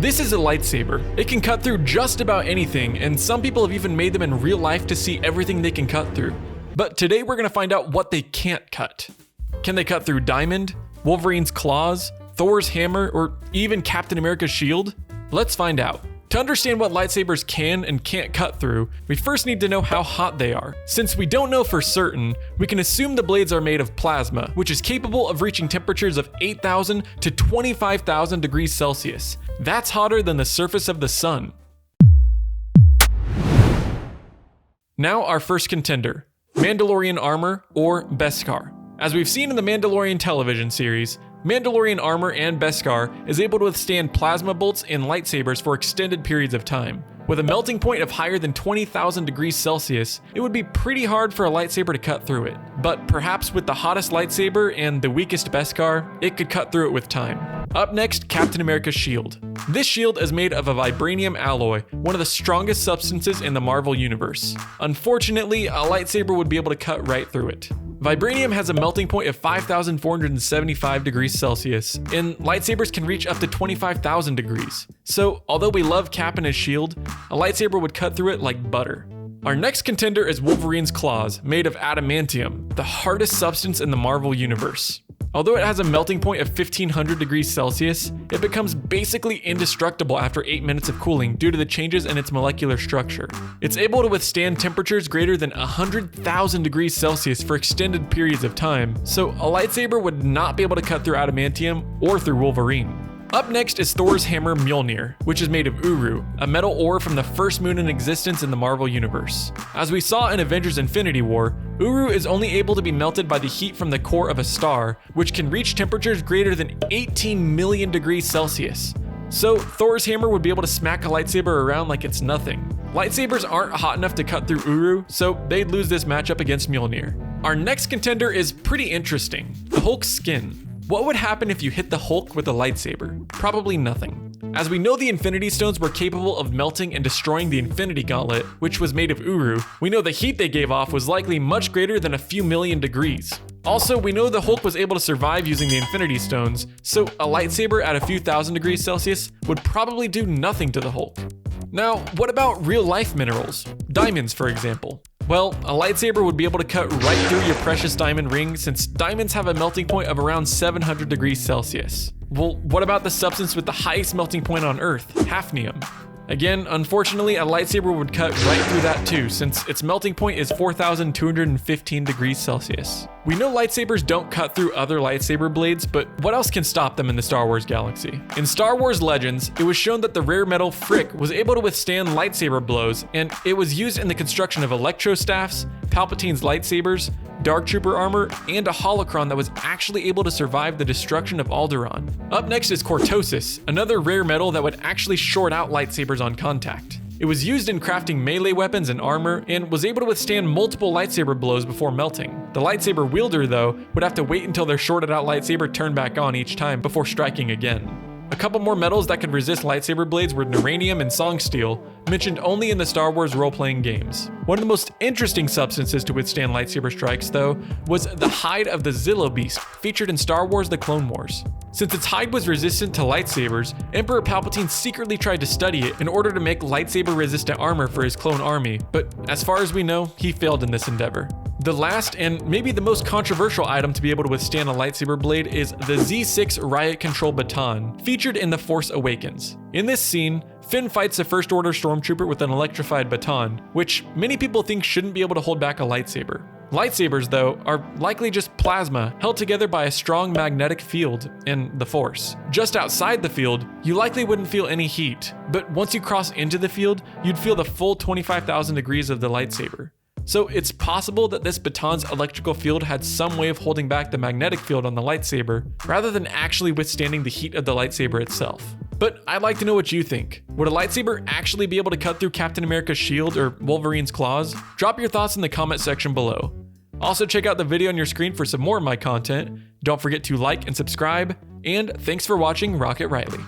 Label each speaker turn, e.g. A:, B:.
A: This is a lightsaber. It can cut through just about anything, and some people have even made them in real life to see everything they can cut through. But today we're going to find out what they can't cut. Can they cut through diamond, Wolverine's claws, Thor's hammer, or even Captain America's shield? Let's find out. To understand what lightsabers can and can't cut through, we first need to know how hot they are. Since we don't know for certain, we can assume the blades are made of plasma, which is capable of reaching temperatures of 8,000 to 25,000 degrees Celsius. That's hotter than the surface of the sun. Now our first contender, Mandalorian armor or Beskar. As we've seen in the Mandalorian television series, Mandalorian armor and Beskar is able to withstand plasma bolts and lightsabers for extended periods of time. With a melting point of higher than 20,000 degrees Celsius, it would be pretty hard for a lightsaber to cut through it. But perhaps with the hottest lightsaber and the weakest Beskar, it could cut through it with time. Up next, Captain America's shield. This shield is made of a vibranium alloy, one of the strongest substances in the Marvel universe. Unfortunately, a lightsaber would be able to cut right through it. Vibranium has a melting point of 5,475 degrees Celsius, and lightsabers can reach up to 25,000 degrees. So, although we love Cap and his shield, a lightsaber would cut through it like butter. Our next contender is Wolverine's claws, made of adamantium, the hardest substance in the Marvel universe. Although it has a melting point of 1,500 degrees Celsius, it becomes basically indestructible after 8 minutes of cooling due to the changes in its molecular structure. It's able to withstand temperatures greater than 100,000 degrees Celsius for extended periods of time, so a lightsaber would not be able to cut through adamantium or through Wolverine. Up next is Thor's hammer Mjolnir, which is made of Uru, a metal ore from the first moon in existence in the Marvel universe. As we saw in Avengers Infinity War, Uru is only able to be melted by the heat from the core of a star, which can reach temperatures greater than 18 million degrees Celsius. So Thor's hammer would be able to smack a lightsaber around like it's nothing. Lightsabers aren't hot enough to cut through Uru, so they'd lose this matchup against Mjolnir. Our next contender is pretty interesting, the Hulk's skin. What would happen if you hit the Hulk with a lightsaber? Probably nothing. As we know the Infinity Stones were capable of melting and destroying the Infinity Gauntlet, which was made of Uru, we know the heat they gave off was likely much greater than a few million degrees. Also, we know the Hulk was able to survive using the Infinity Stones, so a lightsaber at a few thousand degrees Celsius would probably do nothing to the Hulk. Now, what about real-life minerals? Diamonds, for example. Well, a lightsaber would be able to cut right through your precious diamond ring since diamonds have a melting point of around 700 degrees Celsius. Well, what about the substance with the highest melting point on Earth, hafnium? Again, unfortunately, a lightsaber would cut right through that too, since its melting point is 4,215 degrees Celsius. We know lightsabers don't cut through other lightsaber blades, but what else can stop them in the Star Wars galaxy? In Star Wars Legends, it was shown that the rare metal Frick was able to withstand lightsaber blows, and it was used in the construction of electro staffs, Palpatine's lightsabers, Dark Trooper armor, and a holocron that was actually able to survive the destruction of Alderaan. Up next is cortosis, another rare metal that would actually short out lightsabers on contact. It was used in crafting melee weapons and armor, and was able to withstand multiple lightsaber blows before melting. The lightsaber wielder, though, would have to wait until their shorted out lightsaber turned back on each time before striking again. A couple more metals that could resist lightsaber blades were neuranium and song steel, mentioned only in the Star Wars role-playing games. One of the most interesting substances to withstand lightsaber strikes, though, was the hide of the Zillo Beast, featured in Star Wars The Clone Wars. Since its hide was resistant to lightsabers, Emperor Palpatine secretly tried to study it in order to make lightsaber-resistant armor for his clone army, but as far as we know, he failed in this endeavor. The last, and maybe the most controversial item to be able to withstand a lightsaber blade is the Z6 Riot Control Baton, featured in The Force Awakens. In this scene, Finn fights a First Order Stormtrooper with an electrified baton, which many people think shouldn't be able to hold back a lightsaber. Lightsabers, though, are likely just plasma held together by a strong magnetic field in the Force. Just outside the field, you likely wouldn't feel any heat, but once you cross into the field, you'd feel the full 25,000 degrees of the lightsaber. So it's possible that this baton's electrical field had some way of holding back the magnetic field on the lightsaber, rather than actually withstanding the heat of the lightsaber itself. But I'd like to know what you think. Would a lightsaber actually be able to cut through Captain America's shield or Wolverine's claws? Drop your thoughts in the comment section below. Also check out the video on your screen for some more of my content. Don't forget to like and subscribe, and thanks for watching Rocket Riley.